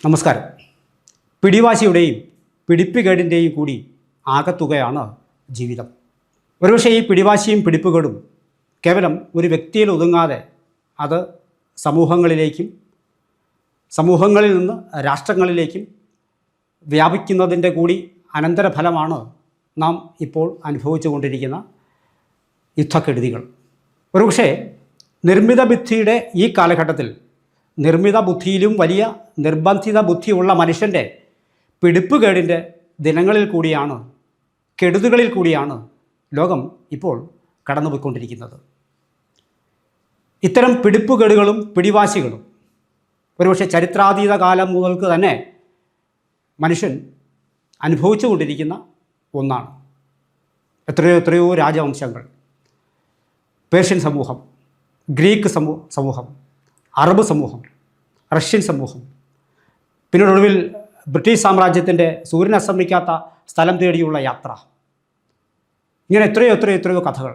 നമസ്കാരം. പിടിവാശിയുടെയും പിടിപ്പുകേടിൻ്റെയും കൂടി ആകത്തുകയാണ് ജീവിതം. ഒരുപക്ഷെ ഈ പിടിവാശിയും പിടിപ്പുകേടും കേവലം ഒരു വ്യക്തിയിൽ ഒതുങ്ങാതെ അത് സമൂഹങ്ങളിലേക്കും സമൂഹങ്ങളിൽ നിന്ന് രാഷ്ട്രങ്ങളിലേക്കും വ്യാപിക്കുന്നതിൻ്റെ കൂടി അനന്തരഫലമാണ് നാം ഇപ്പോൾ അനുഭവിച്ചു കൊണ്ടിരിക്കുന്ന യുദ്ധക്കെടുതികൾ. ഒരുപക്ഷെ നിർമ്മിത ബുദ്ധിയുടെ ഈ കാലഘട്ടത്തിൽ നിർമ്മിത ബുദ്ധിയിലും വലിയ നിർബന്ധിത ബുദ്ധിയുള്ള മനുഷ്യൻ്റെ പിടിപ്പുകേടിൻ്റെ ദിനങ്ങളിൽ കൂടിയാണ്, കെടുതികളിൽ കൂടിയാണ് ലോകം ഇപ്പോൾ കടന്നുപോയിക്കൊണ്ടിരിക്കുന്നത്. ഇത്തരം പിടിപ്പുകേടുകളും പിടിവാശികളും ഒരുപക്ഷെ ചരിത്രാതീത കാലം മുതൽക്ക് തന്നെ മനുഷ്യൻ അനുഭവിച്ചു കൊണ്ടിരിക്കുന്ന ഒന്നാണ്. എത്രയോ രാജവംശങ്ങൾ, പേർഷ്യൻ സമൂഹം, ഗ്രീക്ക് സമൂഹം, അറബ് സമൂഹം, റഷ്യൻ സമൂഹം, പിന്നീട് ഒടുവിൽ ബ്രിട്ടീഷ് സാമ്രാജ്യത്തിൻ്റെ സൂര്യൻ അസ്തമിക്കാത്ത സ്ഥലം തേടിയുള്ള യാത്ര, ഇങ്ങനെ എത്രയോ കഥകൾ,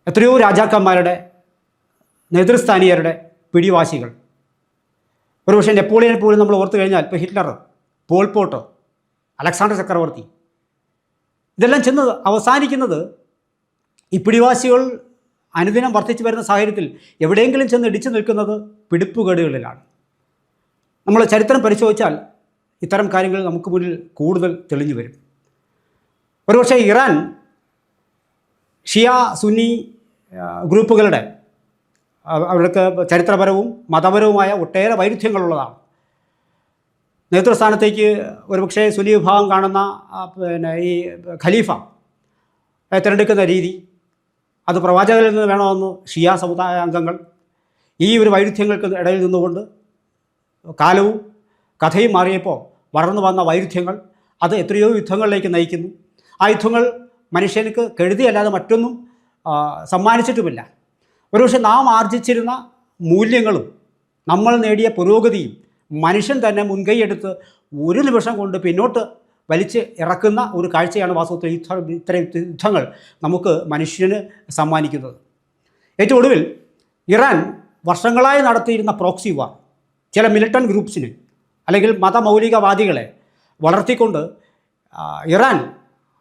എത്രയോ രാജാക്കന്മാരുടെ നേതൃസ്ഥാനീയരുടെ പിടിവാശികൾ. ഒരുപക്ഷെ നെപ്പോളിയനെ പോലും നമ്മൾ ഓർത്തു കഴിഞ്ഞാൽ ഇപ്പോൾ ഹിറ്റ്ലർ, പോൾപോട്ട്, അലക്സാണ്ടർ ചക്രവർത്തി, ഇതെല്ലാം ചെന്ന് അവസാനിക്കുന്നത് ഈ പിടിവാശികൾ അനുദിനം വർദ്ധിച്ചു വരുന്ന സാഹചര്യത്തിൽ എവിടെയെങ്കിലും ചെന്ന് ഇടിച്ചു നിൽക്കുന്നത് പിടിപ്പുകേടുകളിലാണ്. നമ്മൾ ചരിത്രം പരിശോധിച്ചാൽ ഇത്തരം കാര്യങ്ങൾ നമുക്ക് മുന്നിൽ കൂടുതൽ തെളിഞ്ഞു വരും. ഒരുപക്ഷെ ഇറാൻ ഷിയ സുന്നി ഗ്രൂപ്പുകളുടെ അവർക്ക് ചരിത്രപരവും മതപരവുമായ ഒട്ടേറെ വൈരുദ്ധ്യങ്ങളുള്ളതാണ്. നേതൃസ്ഥാനത്തേക്ക് ഒരുപക്ഷെ സുന്നി വിഭാഗം കാണുന്ന ഈ ഖലീഫ തിരഞ്ഞെടുക്കുന്ന രീതി, അത് പ്രവാചകരിൽ നിന്ന് വേണമെന്ന് ഷിയ സമുദായ അംഗങ്ങൾ, ഈ ഒരു വൈരുദ്ധ്യങ്ങൾക്ക് ഇടയിൽ നിന്നുകൊണ്ട് കാലവും കഥയും മാറിയപ്പോൾ വളർന്നു വന്ന വൈരുദ്ധ്യങ്ങൾ അത് എത്രയോ യുദ്ധങ്ങളിലേക്ക് നയിക്കുന്നു. ആ യുദ്ധങ്ങൾ മനുഷ്യർക്ക് കെടുതിയല്ലാതെ മറ്റൊന്നും സമ്മാനിച്ചിട്ടുമില്ല. ഒരുപക്ഷെ നാം ആർജിച്ചിരുന്ന മൂല്യങ്ങളും നമ്മൾ നേടിയ പുരോഗതിയും മനുഷ്യൻ തന്നെ മുൻകൈയെടുത്ത് ഒരു നിമിഷം കൊണ്ട് പിന്നോട്ട് വലിച്ച് ഇറക്കുന്ന ഒരു കാഴ്ചയാണ് വാസ്തവത്തിൽ ഇത്തരം യുദ്ധങ്ങൾ നമുക്ക് മനുഷ്യന് സമ്മാനിക്കുന്നത്. ഏറ്റവും ഒടുവിൽ ഇറാൻ വർഷങ്ങളായി നടത്തിയിരുന്ന പ്രോക്സി വാർ, ചില മിലിറ്റന്റ് ഗ്രൂപ്പ്സിന് അല്ലെങ്കിൽ മതമൗലികവാദികളെ വളർത്തിക്കൊണ്ട് ഇറാൻ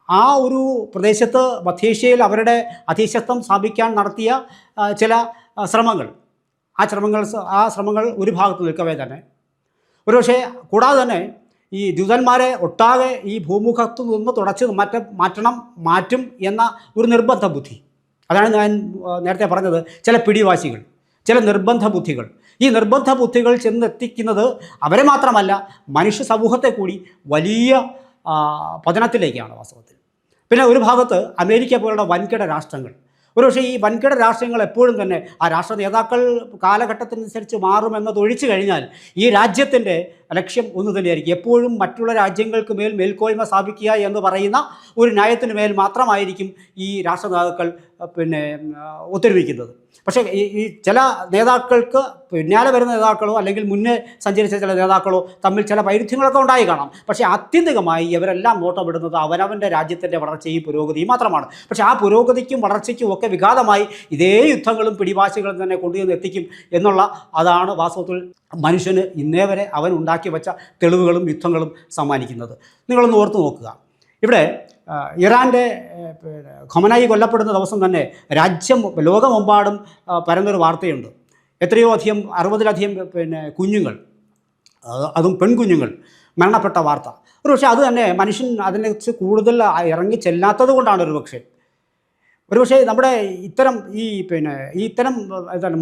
ആ ഒരു പ്രദേശത്ത് മധ്യേഷ്യയിൽ അവരുടെ അധീശത്വം സ്ഥാപിക്കാൻ നടത്തിയ ചില ശ്രമങ്ങൾ, ആ ശ്രമങ്ങൾ ഒരു ഭാഗത്ത് നിൽക്കവേ തന്നെ ഒരുപക്ഷെ കൂടാതെ തന്നെ ഈ ദൂതന്മാരെ ഒട്ടാകെ ഈ ഭൂമുഖത്തു നിന്ന് തുടച്ച് മാറ്റും എന്ന ഒരു നിർബന്ധ ബുദ്ധി, അതാണ് ഞാൻ നേരത്തെ പറഞ്ഞത്. ചില പിടിവാശികൾ, ചില നിർബന്ധ ബുദ്ധികൾ, ഈ നിർബന്ധ ബുദ്ധികൾ ചെന്നെത്തിക്കുന്നത് അവരെ മാത്രമല്ല മനുഷ്യ സമൂഹത്തെ കൂടി വലിയ പതനത്തിലേക്കാണ് വാസ്തവത്തിൽ. പിന്നെ ഒരു ഭാഗത്ത് അമേരിക്ക പോലുള്ള വൻകിട രാഷ്ട്രങ്ങൾ, ഒരുപക്ഷെ ഈ വൻകിട രാഷ്ട്രങ്ങൾ എപ്പോഴും തന്നെ ആ രാഷ്ട്ര നേതാക്കൾ കാലഘട്ടത്തിനനുസരിച്ച് മാറുമെന്നത് ഒഴിച്ചു കഴിഞ്ഞാൽ ഈ രാജ്യത്തിൻ്റെ ലക്ഷ്യം ഒന്ന് തന്നെയായിരിക്കും. എപ്പോഴും മറ്റുള്ള രാജ്യങ്ങൾക്ക് മേൽക്കോയ്മ സ്ഥാപിക്കുക എന്ന് പറയുന്ന ഒരു ന്യായത്തിന് മേൽ മാത്രമായിരിക്കും ഈ രാഷ്ട്ര നേതാക്കൾ ഒത്തൊരുമിക്കുന്നത്. പക്ഷേ ഈ ചില നേതാക്കൾക്ക് പിന്നാലെ വരുന്ന നേതാക്കളോ അല്ലെങ്കിൽ മുന്നേ സഞ്ചരിച്ച ചില നേതാക്കളോ തമ്മിൽ ചില വൈരുദ്ധ്യങ്ങളൊക്കെ ഉണ്ടായി കാണാം. പക്ഷേ ആത്യന്തികമായി ഇവരെല്ലാം നോട്ടമിടുന്നത് അവനവൻ്റെ രാജ്യത്തിൻ്റെ വളർച്ചയും പുരോഗതിയും മാത്രമാണ്. പക്ഷേ ആ പുരോഗതിക്കും വളർച്ചയ്ക്കും ഒക്കെ വിഘാതമായി ഇതേ യുദ്ധങ്ങളും പിടിവാശികളും തന്നെ കൊണ്ടുവന്ന് എത്തിക്കും എന്നുള്ള അതാണ് വാസ്തവത്തിൽ മനുഷ്യന് ഇന്നേ വരെ അവൻ ഉണ്ടാക്കി വെച്ച തെളിവുകളും യുദ്ധങ്ങളും സമ്മാനിക്കുന്നത്. നിങ്ങളൊന്ന് ഓർത്ത് നോക്കുക. ഇവിടെ ഇറാൻ്റെ ഖൊമനായി കൊല്ലപ്പെടുന്ന ദിവസം തന്നെ ലോകമെമ്പാടും പരന്നൊരു വാർത്തയുണ്ട്. എത്രയോ അധികം 60-ലധികം കുഞ്ഞുങ്ങൾ, അതും പെൺകുഞ്ഞുങ്ങൾ മരണപ്പെട്ട വാർത്ത. ഒരുപക്ഷെ അത് തന്നെ മനുഷ്യൻ അതിനെക്കുറിച്ച് കൂടുതൽ ഇറങ്ങി ചെല്ലാത്തത് കൊണ്ടാണ് ഒരുപക്ഷെ നമ്മുടെ ഇത്തരം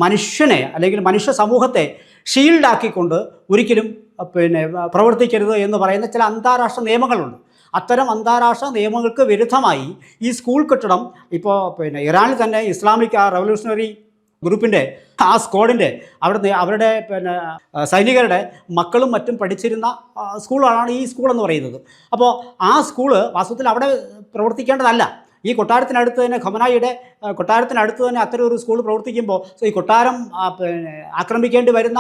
മനുഷ്യനെ അല്ലെങ്കിൽ മനുഷ്യ സമൂഹത്തെ ഷീൽഡാക്കിക്കൊണ്ട് ഒരിക്കലും പ്രവർത്തിക്കരുത് എന്ന് പറയുന്ന ചില അന്താരാഷ്ട്ര നിയമങ്ങളുണ്ട്. അത്തരം അന്താരാഷ്ട്ര നിയമങ്ങൾക്ക് വിരുദ്ധമായി ഈ സ്കൂൾ കെട്ടിടം ഇപ്പോൾ ഇറാനിൽ തന്നെ ഇസ്ലാമിക് റവല്യൂഷണറി ഗ്രൂപ്പിൻ്റെ ആ സ്ക്വാഡിൻ്റെ അവരുടെ സൈനികരുടെ മക്കളും മറ്റും പഠിച്ചിരുന്ന സ്കൂളാണ് ഈ സ്കൂളെന്ന് പറയുന്നത്. അപ്പോൾ ആ സ്കൂള് വാസ്തവത്തിൽ അവിടെ പ്രവർത്തിക്കേണ്ടതല്ല. ഈ കൊട്ടാരത്തിനടുത്ത് തന്നെ ഖമനായിയുടെ കൊട്ടാരത്തിനടുത്ത് തന്നെ അത്തരം ഒരു സ്കൂൾ പ്രവർത്തിക്കുമ്പോൾ ഈ കൊട്ടാരം ആക്രമിക്കേണ്ടി വരുന്ന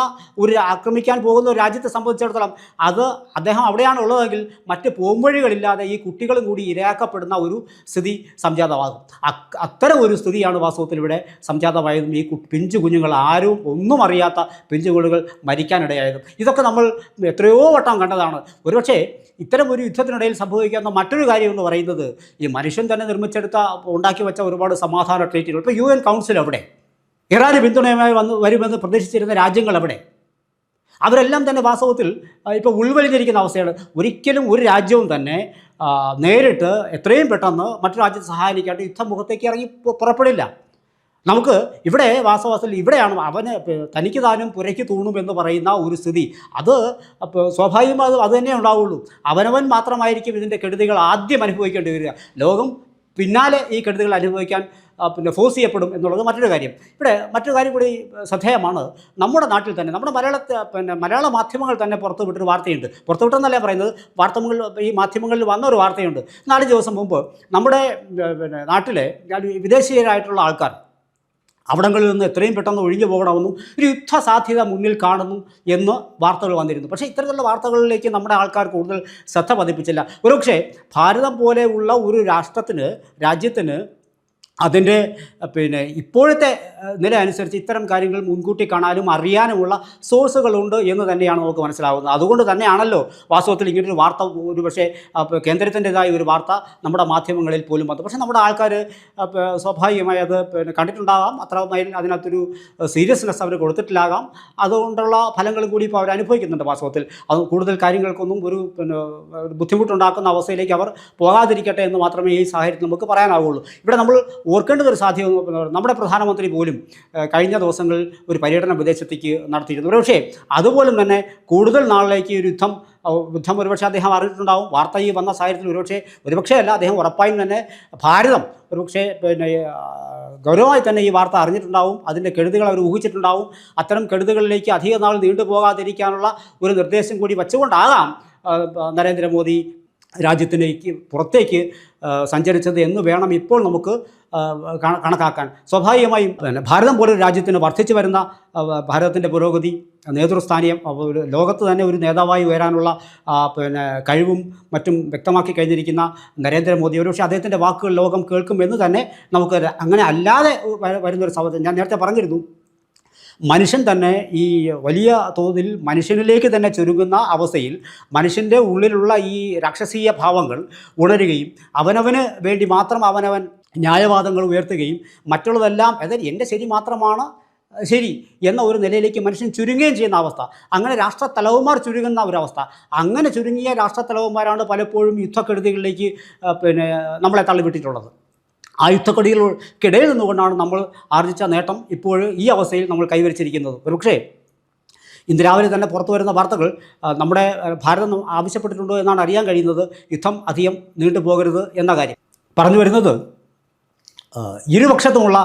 ആക്രമിക്കാൻ പോകുന്ന ഒരു രാജ്യത്തെ സംബന്ധിച്ചിടത്തോളം അത് അദ്ദേഹം അവിടെയാണ് ഉള്ളതെങ്കിൽ മറ്റ് പോംവഴികളില്ലാതെ ഈ കുട്ടികളും കൂടി ഇരയാക്കപ്പെടുന്ന ഒരു സ്ഥിതി സംജാതമാകും. അത്തരം ഒരു സ്ഥിതിയാണ് വാസ്തവത്തിൽ ഇവിടെ സംജാതമായതും ഈ പിഞ്ചു കുഞ്ഞുങ്ങൾ ആരും ഒന്നും അറിയാത്ത പിഞ്ചുകുട്ടികൾ മരിക്കാനിടയായതും. ഇതൊക്കെ നമ്മൾ എത്രയോ വട്ടം കണ്ടതാണ്. ഒരുപക്ഷേ ഇത്തരം ഒരു യുദ്ധത്തിനിടയിൽ സംഭവിക്കാവുന്ന മറ്റൊരു കാര്യം എന്ന് പറയുന്നത് ഈ മനുഷ്യൻ തന്നെ ഉണ്ടാക്കി വെച്ച ഒരുപാട് സമാധാന ട്രീറ്റുകൾ. ഇപ്പോൾ UN കൗൺസിൽ എവിടെ? ഇറാന് പിന്തുണയുമായി വരുമെന്ന് പ്രതീക്ഷിച്ചിരുന്ന രാജ്യങ്ങൾ എവിടെ? അവരെല്ലാം തന്നെ വാസ്തവത്തിൽ ഇപ്പോൾ ഉൾവലിഞ്ഞിരിക്കുന്ന അവസ്ഥയാണ്. ഒരിക്കലും ഒരു രാജ്യവും തന്നെ നേരിട്ട് എത്രയും പെട്ടെന്ന് മറ്റു രാജ്യത്തെ സഹായിക്കാണ്ട് യുദ്ധമുഖത്തേക്ക് ഇറങ്ങി പുറപ്പെടില്ല. നമുക്ക് ഇവിടെ വാസ്തവത്തിൽ ഇവിടെയാണ് അവന് തനിക്ക് താനും പുരയ്ക്ക് തൂണും എന്ന് പറയുന്ന ഒരു സ്ഥിതി. അത് സ്വാഭാവികമായി അത് തന്നെ ഉണ്ടാവുള്ളൂ. അവനവൻ മാത്രമായിരിക്കും ഇതിൻ്റെ കെടുതികൾ ആദ്യം അനുഭവിക്കേണ്ടി വരിക. ലോകം പിന്നാലെ ഈ കെടുതികൾ അനുഭവിക്കാൻ ഫോഴ്സ് ചെയ്യപ്പെടും എന്നുള്ളത് മറ്റൊരു കാര്യം. ഇവിടെ മറ്റൊരു കാര്യം കൂടി ശ്രദ്ധേയമാണ്. നമ്മുടെ നാട്ടിൽ തന്നെ നമ്മുടെ മലയാള മാധ്യമങ്ങൾ തന്നെ പുറത്തുവിട്ടൊരു വാർത്തയുണ്ട്. പുറത്തുവിട്ടെന്നല്ല പറയുന്നത്, ഈ മാധ്യമങ്ങളിൽ വന്ന ഒരു വാർത്തയുണ്ട്. 4 ദിവസം മുമ്പ് നമ്മുടെ നാട്ടിലെ വിദേശീയരായിട്ടുള്ള ആൾക്കാർ അവിടങ്ങളിൽ നിന്ന് എത്രയും പെട്ടെന്ന് ഒഴിഞ്ഞു പോകണമെന്നും ഒരു യുദ്ധസാധ്യത മുന്നിൽ കാണുന്നു എന്ന് വാർത്തകൾ വന്നിരുന്നു. പക്ഷേ ഇത്തരത്തിലുള്ള വാർത്തകളിലേക്ക് നമ്മുടെ ആൾക്കാർ കൂടുതൽ ശ്രദ്ധ പതിപ്പിച്ചില്ല. ഒരുപക്ഷേ ഭാരതം പോലെയുള്ള ഒരു രാജ്യത്തിന് അതിൻ്റെ ഇപ്പോഴത്തെ നില അനുസരിച്ച് ഇത്തരം കാര്യങ്ങൾ മുൻകൂട്ടി കാണാനും അറിയാനുമുള്ള സോഴ്സുകളുണ്ട് എന്ന് തന്നെയാണ് നമുക്ക് മനസ്സിലാവുന്നത്. അതുകൊണ്ട് തന്നെയാണല്ലോ വാസ്തവത്തിൽ ഇങ്ങനൊരു വാർത്ത ഒരുപക്ഷേ കേന്ദ്രത്തിൻ്റെതായ ഒരു വാർത്ത നമ്മുടെ മാധ്യമങ്ങളിൽ പോലും വന്നു. പക്ഷേ നമ്മുടെ ആൾക്കാർ സ്വാഭാവികമായി അത് കണ്ടിട്ടുണ്ടാകാം, അത്രമേൽ അതിനകത്തൊരു സീരിയസ്നെസ് അവർ കൊടുത്തിട്ടില്ലാകാം. അതുകൊണ്ടുള്ള ഫലങ്ങളും കൂടി ഇപ്പോൾ അവർ അനുഭവിക്കുന്നുണ്ട്. വാസ്തവത്തിൽ അത് കൂടുതൽ കാര്യങ്ങൾക്കൊന്നും ഒരു ബുദ്ധിമുട്ടുണ്ടാക്കുന്ന അവസ്ഥയിലേക്ക് അവർ പോകാതിരിക്കട്ടെ എന്ന് മാത്രമേ ഈ സാഹചര്യത്തിൽ നമുക്ക് പറയാനാവുള്ളൂ. ഇവിടെ നമ്മൾ ഓർക്കേണ്ടതൊരു സാധ്യത, നമ്മുടെ പ്രധാനമന്ത്രി പോലും കഴിഞ്ഞ ദിവസങ്ങളിൽ ഒരു പര്യടനം വിദേശത്തേക്ക് നടത്തിയിരുന്നു. പക്ഷേ അതുപോലും തന്നെ കൂടുതൽ നാളിലേക്ക് ഒരു യുദ്ധം ഒരുപക്ഷെ അദ്ദേഹം അറിഞ്ഞിട്ടുണ്ടാവും. വാർത്ത ഈ വന്ന സാഹചര്യത്തിൽ ഒരുപക്ഷേ അല്ല, അദ്ദേഹം ഉറപ്പായും തന്നെ ഭാരതം ഒരുപക്ഷേ ഗൗരവമായി തന്നെ ഈ വാർത്ത അറിഞ്ഞിട്ടുണ്ടാവും. അതിൻ്റെ കെടുതികൾ അവർ ഊഹിച്ചിട്ടുണ്ടാവും. അത്തരം കെടുതികളിലേക്ക് അധിക നാൾ നീണ്ടുപോകാതിരിക്കാനുള്ള ഒരു നിർദ്ദേശം കൂടി വെച്ചുകൊണ്ടാകാം നരേന്ദ്രമോദി രാജ്യത്തിലേക്ക് പുറത്തേക്ക് സഞ്ചരിച്ചത് എന്ന് വേണം ഇപ്പോൾ നമുക്ക് കണക്കാക്കാൻ. സ്വാഭാവികമായും ഭാരതം പോലൊരു രാജ്യത്തിന് വർദ്ധിച്ചു വരുന്ന ഭാരതത്തിൻ്റെ പുരോഗതി, നേതൃസ്ഥാനീയം, ലോകത്ത് തന്നെ ഒരു നേതാവായി ഉയരാനുള്ള കഴിവും മറ്റും വ്യക്തമാക്കി കഴിഞ്ഞിരിക്കുന്ന നരേന്ദ്രമോദി ഒരുപക്ഷെ അദ്ദേഹത്തിൻ്റെ വാക്കുകൾ ലോകം കേൾക്കും എന്ന് തന്നെ നമുക്ക് അങ്ങനെ അല്ലാതെ വരുന്നൊരു സാഹചര്യം ഞാൻ നേരത്തെ പറഞ്ഞിരുന്നു. മനുഷ്യൻ തന്നെ ഈ വലിയ തോതിൽ മനുഷ്യനിലേക്ക് തന്നെ ചുരുങ്ങുന്ന അവസ്ഥയിൽ മനുഷ്യൻ്റെ ഉള്ളിലുള്ള ഈ രാക്ഷസീയ ഭാവങ്ങൾ ഉണരുകയും അവനവന് വേണ്ടി മാത്രം അവനവൻ ന്യായവാദങ്ങൾ ഉയർത്തുകയും മറ്റുള്ളതെല്ലാം അതായത് എൻ്റെ ശരി മാത്രമാണ് ശരി എന്ന ഒരു നിലയിലേക്ക് മനുഷ്യൻ ചുരുങ്ങുകയും ചെയ്യുന്ന അവസ്ഥ, അങ്ങനെ രാഷ്ട്രത്തലവന്മാർ ചുരുങ്ങുന്ന ഒരവസ്ഥ. അങ്ങനെ ചുരുങ്ങിയ രാഷ്ട്രത്തലവന്മാരാണ് പലപ്പോഴും യുദ്ധക്കെടുതികളിലേക്ക് നമ്മളെ തള്ളിവിട്ടിട്ടുള്ളത്. ആ യുദ്ധക്കെടുതികൾക്കിടയിൽ നിന്നുകൊണ്ടാണ് നമ്മൾ ആർജിച്ച നേട്ടം ഇപ്പോൾ ഈ അവസ്ഥയിൽ നമ്മൾ കൈവരിച്ചിരിക്കുന്നത്. ഒരുപക്ഷേ ഇന്ന് രാവിലെ തന്നെ പുറത്തു വരുന്ന വാർത്തകൾ നമ്മുടെ ഭാരതം ആവശ്യപ്പെട്ടിട്ടുണ്ടോ എന്നാണ് അറിയാൻ കഴിയുന്നത്. യുദ്ധം അധികം നീണ്ടുപോകരുത് എന്ന കാര്യം പറഞ്ഞു വരുന്നത് ഇരുപക്ഷത്തുമുള്ള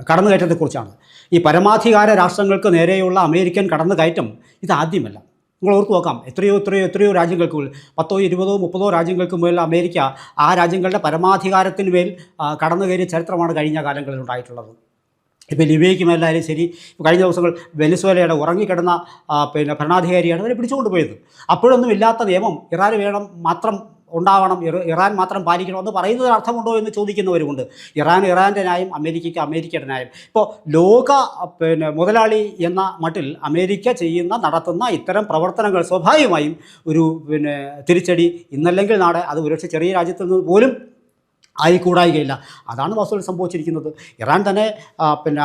കടന്നുകയറ്റത്തെക്കുറിച്ചാണ്. ഈ പരമാധികാര രാഷ്ട്രങ്ങൾക്ക് നേരെയുള്ള അമേരിക്കൻ കടന്നുകയറ്റം ഇതാദ്യമല്ല. നിങ്ങൾ ഓർത്ത് നോക്കാം, എത്രയോ രാജ്യങ്ങൾക്ക് 10, 20, 30 രാജ്യങ്ങൾക്ക് മേൽ അമേരിക്ക ആ രാജ്യങ്ങളുടെ പരമാധികാരത്തിന് മേൽ കടന്നു കയറിയ ചരിത്രമാണ് കഴിഞ്ഞ കാലങ്ങളിൽ ഉണ്ടായിട്ടുള്ളത്. ഇപ്പോൾ ലിബിയയ്ക്ക് മേലായാലും ശരി, കഴിഞ്ഞ ദിവസങ്ങൾ വെനസ്വേലയുടെ ഉറങ്ങിക്കിടന്ന ഭരണാധികാരിയാണ് അവരെ പിടിച്ചുകൊണ്ട് പോയത്. അപ്പോഴൊന്നും ഇല്ലാത്ത നിയമം ഇറാന് മാത്രം ഉണ്ടാവണം, ഇറാൻ മാത്രം പാലിക്കണമെന്ന് പറയുന്നതിന് അർത്ഥമുണ്ടോ എന്ന് ചോദിക്കുന്നവരുമുണ്ട്. ഇറാൻ്റെ ന്യായം, അമേരിക്കയ്ക്ക് അമേരിക്കയുടെ ന്യായം. ഇപ്പോൾ ലോക മുതലാളി എന്ന മട്ടിൽ അമേരിക്ക നടത്തുന്ന ഇത്തരം പ്രവർത്തനങ്ങൾ സ്വാഭാവികമായും ഒരു തിരിച്ചടി ഇന്നല്ലെങ്കിൽ നാളെ അത് ഒരുപക്ഷെ ചെറിയ രാജ്യത്തിൽ നിന്ന് പോലും ആയിക്കൂടായികയില്ല. അതാണ് വാസ്തവത്തിൽ സംഭവിച്ചിരിക്കുന്നത്. ഇറാൻ തന്നെ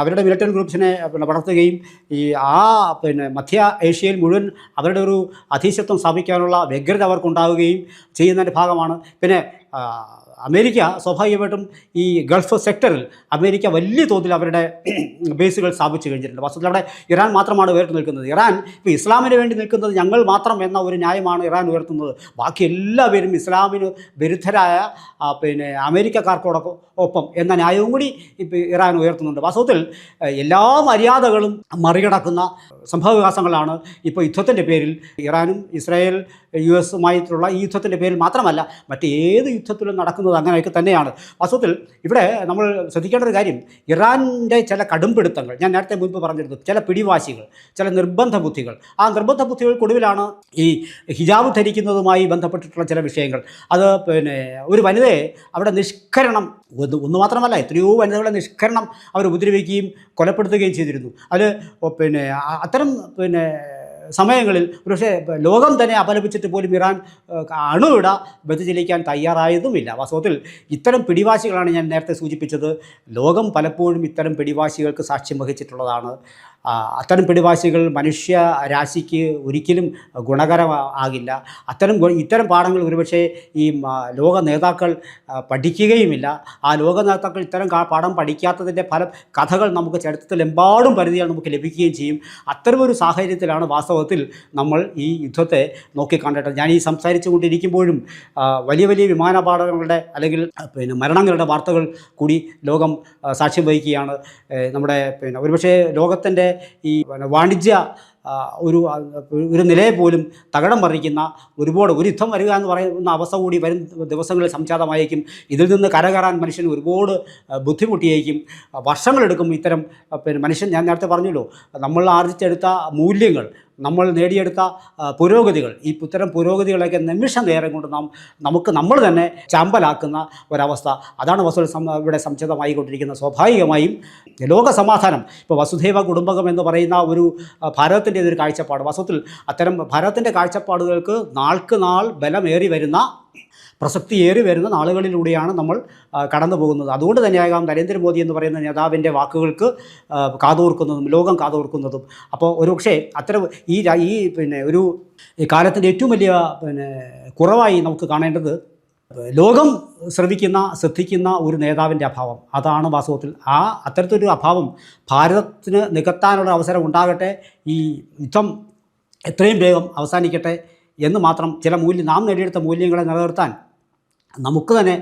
അവരുടെ മിലിറ്ററി ഗ്രൂപ്പ്സിനെ വളർത്തുകയും മധ്യ ഏഷ്യയിൽ മുഴുവൻ അവരുടെ ഒരു അധീശത്വം സ്ഥാപിക്കാനുള്ള വ്യഗ്രത അവർക്കുണ്ടാവുകയും ചെയ്യുന്നതിൻ്റെ ഭാഗമാണ്. അമേരിക്ക സ്വാഭാവികമായിട്ടും ഈ ഗൾഫ് സെക്ടറിൽ അമേരിക്ക വലിയ തോതിൽ അവരുടെ ബേസുകൾ സ്ഥാപിച്ചു കഴിഞ്ഞിട്ടുണ്ട്. വാസ്തവത്തിൽ അവിടെ ഇറാൻ മാത്രമാണ് ഉയർത്തി നിൽക്കുന്നത്. ഇറാൻ ഇപ്പോൾ ഇസ്ലാമിന് വേണ്ടി നിൽക്കുന്നത് ഞങ്ങൾ മാത്രം എന്ന ഒരു ന്യായമാണ് ഇറാൻ ഉയർത്തുന്നത്. ബാക്കി എല്ലാവരും ഇസ്ലാമിന് വിരുദ്ധരായ അമേരിക്കക്കാർക്കൊപ്പം എന്ന ന്യായവും കൂടി ഇപ്പോൾ ഇറാൻ ഉയർത്തുന്നുണ്ട്. വാസ്തവത്തിൽ എല്ലാ മര്യാദകളും മറികടക്കുന്ന സംഭവവികാസങ്ങളാണ് ഇപ്പോൾ യുദ്ധത്തിൻ്റെ പേരിൽ ഇറാനും ഇസ്രായേൽ US ഈ യുദ്ധത്തിൻ്റെ പേരിൽ മാത്രമല്ല മറ്റേത് യുദ്ധത്തിലും നടക്കുന്നത് അങ്ങനെയൊക്കെ തന്നെയാണ്. വാസ്തവത്തിൽ ഇവിടെ നമ്മൾ ശ്രദ്ധിക്കേണ്ട ഒരു കാര്യം, ഇറാൻ്റെ ചില കടുംപിടുത്തങ്ങൾ, ഞാൻ നേരത്തെ മുൻപ് പറഞ്ഞിരുന്നു, ചില പിടിവാശികൾ, ചില നിർബന്ധ ബുദ്ധികൾ, ആ നിർബന്ധ ബുദ്ധികൾക്കൊടുവിലാണ് ഈ ഹിജാബ് ധരിക്കുന്നതുമായി ബന്ധപ്പെട്ടിട്ടുള്ള ചില വിഷയങ്ങൾ. അത് ഒരു വനിതയെ അവിടെ നിഷ്കരണം, ഒന്ന് മാത്രമല്ല എത്രയോ വനിതകളെ നിഷ്കരണം അവർ ഉപദ്രവിക്കുകയും കൊലപ്പെടുത്തുകയും ചെയ്തിരുന്നു. അതിൽ അത്തരം സമയങ്ങളിൽ ഒരുപക്ഷെ ലോകം തന്നെ അപലപിച്ചിട്ട് പോലും ഇറാൻ അണുവിട വ്യതിചലിക്കാൻ തയ്യാറായതുമില്ല. വാസ്തവത്തിൽ ഇത്തരം പിടിവാശികളാണ് ഞാൻ നേരത്തെ സൂചിപ്പിച്ചത്. ലോകം പലപ്പോഴും ഇത്തരം പിടിവാശികൾക്ക് സാക്ഷ്യം വഹിച്ചിട്ടുള്ളതാണ്. അത്തരം പിടിവാശികൾ മനുഷ്യ രാശിക്ക് ഒരിക്കലും ഗുണകരമാകില്ല. ഇത്തരം പാഠങ്ങൾ ഒരുപക്ഷെ ഈ ലോക നേതാക്കൾ പഠിക്കുകയുമില്ല. ആ ലോക നേതാക്കൾ ഇത്തരം പാഠം പഠിക്കാത്തതിൻ്റെ പല കഥകൾ നമുക്ക് ചരിത്രത്തിലെമ്പാടും പരിധികൾ നമുക്ക് ലഭിക്കുകയും ചെയ്യും. അത്തരമൊരു സാഹചര്യത്തിലാണ് വാസ്തവത്തിൽ നമ്മൾ ഈ യുദ്ധത്തെ നോക്കിക്കണ്ടിട്ട് ഞാൻ ഈ സംസാരിച്ചു കൊണ്ടിരിക്കുമ്പോഴും വലിയ വലിയ വിമാനാപകടങ്ങളുടെ അല്ലെങ്കിൽ മരണങ്ങളുടെ വാർത്തകൾ കൂടി ലോകം സാക്ഷ്യം വഹിക്കുകയാണ്. നമ്മുടെ ഒരുപക്ഷെ ലോകത്തിൻ്റെ ഈ വാണിജ്യ ഒരു നിലയെ പോലും തകിടം മറിക്കുന്ന ഒരു യുദ്ധം വരിക എന്ന് പറയുന്ന അവസ്ഥ കൂടി വരും ദിവസങ്ങളിൽ സംജാതമായേക്കും. ഇതിൽ നിന്ന് കരകയറാൻ മനുഷ്യന് ഒരുപാട് ബുദ്ധിമുട്ടിയേക്കും, വർഷങ്ങളെടുക്കും. ഇത്തരം മനുഷ്യൻ, ഞാൻ നേരത്തെ പറഞ്ഞല്ലോ, നമ്മൾ ആർജിച്ചെടുത്ത മൂല്യങ്ങൾ, നമ്മൾ നേടിയെടുത്ത പുരോഗതികൾ, ഈ ഇത്തരം പുരോഗതികളൊക്കെ നിമിഷ നേരം കൊണ്ട് നമ്മൾ തന്നെ ചാമ്പലാക്കുന്ന ഒരവസ്ഥ, അതാണ് ഇവിടെ സംജാതമായിക്കൊണ്ടിരിക്കുന്നത്. സ്വാഭാവികമായും ലോക സമാധാനം, ഇപ്പോൾ വസുധൈവ കുടുംബകം എന്ന് പറയുന്ന ഒരു ഭാരതത്തിൻ്റെ ഒരു കാഴ്ചപ്പാട്, വാസ്തവത്തിൽ അത്തരം ഭാരതത്തിൻ്റെ കാഴ്ചപ്പാടുകൾക്ക് നാൾക്ക് നാൾ ബലമേറി വരുന്ന, പ്രസക്തിയേറി വരുന്ന നാളുകളിലൂടെയാണ് നമ്മൾ കടന്നു പോകുന്നത്. അതുകൊണ്ട് തന്നെയാകാം നരേന്ദ്രമോദി എന്ന് പറയുന്ന നേതാവിൻ്റെ വാക്കുകൾക്ക് കാതോർക്കുന്നതും ലോകം കാതോർക്കുന്നതും. അപ്പോൾ ഒരുപക്ഷെ അത്തരം ഒരു കാലത്തിൻ്റെ ഏറ്റവും വലിയ കുറവായി നമുക്ക് കാണേണ്ടത് ലോകം ശ്രദ്ധിക്കുന്ന ഒരു നേതാവിൻ്റെ അഭാവം. അതാണ് വാസ്തവത്തിൽ അത്തരത്തിലൊരു അഭാവം ഭാരതത്തിന് നികത്താനുള്ള അവസരം ഉണ്ടാകട്ടെ. ഈ യുദ്ധം എത്രയും വേഗം അവസാനിക്കട്ടെ എന്ന് മാത്രം, നാം നേടിയെടുത്ത മൂല്യങ്ങളെ നിലനിർത്താൻ നമുക്ക് തന്നെ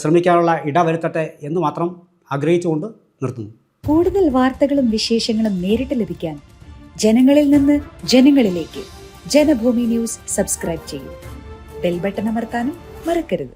ശ്രമിക്കാനുള്ള ഇടവരുത്തട്ടെ എന്ന് മാത്രം ആഗ്രഹിച്ചുകൊണ്ട് നിർത്തുന്നു. കൂടുതൽ വാർത്തകളും വിശേഷങ്ങളും നേരിട്ട് ലഭിക്കാൻ ജനങ്ങളിൽ നിന്ന് ജനങ്ങളിലേക്ക് ജനഭൂമി ന്യൂസ് സബ്സ്ക്രൈബ് ചെയ്യൂ. ബെൽ ബട്ടൺ അമർത്താനും മറക്കരുത്.